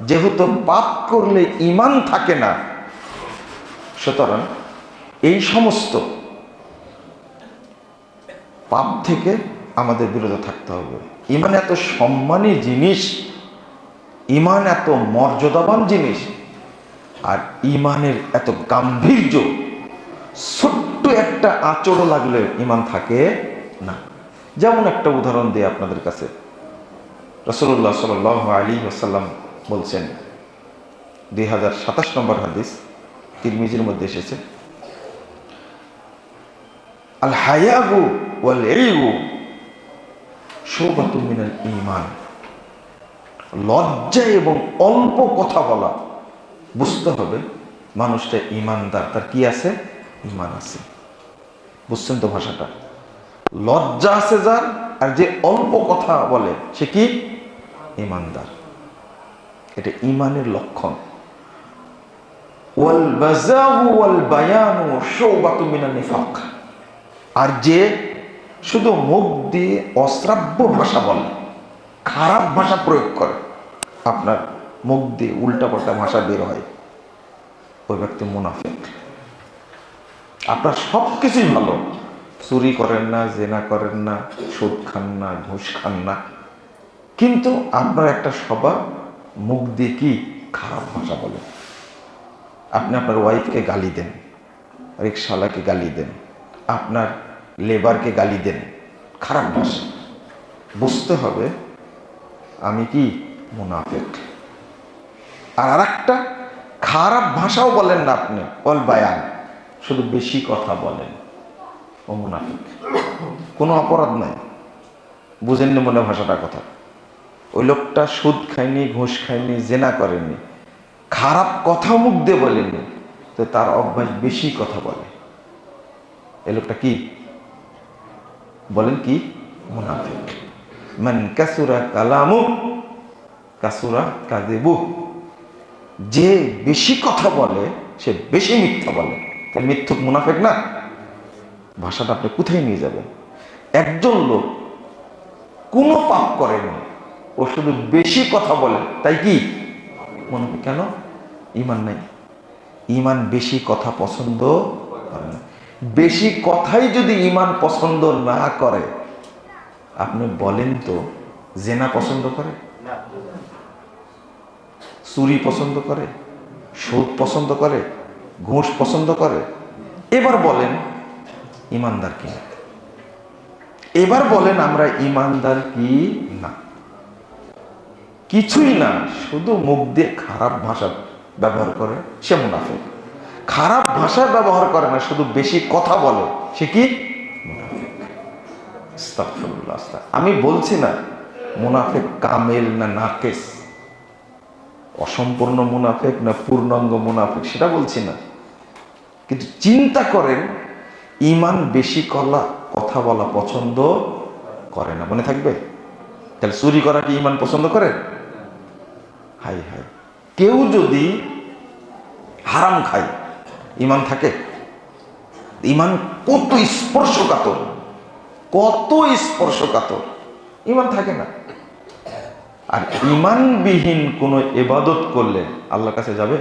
যেহেতু পাপ করলে ঈমান থাকে না, সুতরাং এই সমস্ত পাপ থেকে আমাদের বিরত থাকতে হবে। ঈমান এত সম্মানী জিনিস, ঈমান এত মর্যাদাবান জিনিস, আর ঈমানের এত গাম্ভীর্য, ছোট্ট একটা আঁচড় লাগলে ঈমান থাকে না। যেমন একটা উদাহরণ দিই আপনাদের কাছে। রাসূলুল্লাহ সাল্লাল্লাহু আলাইহি ওয়াসাল্লাম বলছেন, 2027 নম্বর হাদিস, তিরমিজির মধ্যে এসেছে, আল হায়াউ ওয়াল ইলমু শুবাতুম মিনাল ঈমান। লজ্জা এবং অল্প কথা বলা, বুঝতে হবে মানুষটা ঈমানদার, তার কি আছে? ঈমান আছে। বুঝছেন তো ভাষাটা? লজ্জা আছে যার, আর যে অল্প কথা বলে সে কি? ঈমানদার। এটা ঈমানের লক্ষণ। ওয়াল বাযাউ ওয়াল বায়ানু শুবাতুম মিনান নিফাক। আর যে শুধু মুখ দিয়ে অশ্রাব্য ভাষা বলে, খারাপ ভাষা প্রয়োগ করে, আপনার মুখ দিয়ে উল্টাপাল্টা ভাষা বের হয়, ওই ব্যক্তি মুনাফিক। আপনার সব কিছুই ভালো, চুরি করেন না, জেনা করেন না, সুদ খান না, ঘুষ খান না, কিন্তু আপনার একটা স্বভাব, মুখ দিয়ে কি খারাপ ভাষা বলে। আপনি আপনার ওয়াইফকে গালি দেন, রিকশাওয়ালাকে গালি দেন, আপনার লেবারকে গালি দেন, খারাপ ভাষা। বুঝতে হবে আমি কি? মুনাফিক। আর আরেকটা, খারাপ ভাষাও বলেন না আপনি, অল বায়ান, শুধু বেশি কথা বলেন, ও মুনাফিক। কোনো অপরাধ নাই, বুঝেননি মনে ভাষাটা কথা। ওই লোকটা সুদ খায়নি, ঘুষ খায়নি, জেনা করেনি, খারাপ কথা মুখ দিয়ে বলেনি, তো তার অভ্যাস বেশি কথা বলে। এই লোকটা কি বলেন? কি? মুনাফিক। মান কাসুরা কালামু কাসুরা কাযিবু। যে বেশি কথা বলে সে বেশি মিথ্যা বলে। তাই মিথ্যুক, মুনাফিক না? ভাষাটা আপনি কোথায় নিয়ে যাবেন? একজন লোক কোনো পাপ করেনি, ও শুধু বেশি কথা বলে, তাই কি মুনাফিক? কেন? ঈমান নাই। ঈমান বেশি কথা পছন্দ করে না। বেশি কথাই যদি ঈমান পছন্দ না করে, আপনি বলেন তো, জেনা পছন্দ করে? চুরি পছন্দ করে? সুদ পছন্দ করে? ঘুষ পছন্দ করে? এবার বলেন ঈমানদার কি? এবার বলেন আমরা ঈমানদার কি না? কিছুই না, শুধু মুখ দিয়ে খারাপ ভাষা ব্যবহার করে, সে মুনাফিক। খারাপ ভাষা ব্যবহার করে না, শুধু বেশি কথা বলে, সে কি? মুনাফিক। আস্তাগফিরুল্লাহ। আমি বলছি না মুনাফিক কামেল না নাকিস, অসম্পূর্ণ মুনাফিক না পূর্ণাঙ্গ মুনাফিক, সেটা বলছি না। কিন্তু চিন্তা করেন, ঈমান বেশি কথা বলা পছন্দ করে না, মনে থাকবে? তাহলে চুরি করা কি ঈমান পছন্দ করে? হাই হাই, কেউ যদি হারাম খায়, ঈমান থাকে? ঈমান কত স্পর্শকাতর, কত স্পর্শকাতর, ঈমান থাকে না। আর ঈমানবিহীন কোনো ইবাদত করলে আল্লাহর কাছে যাবে?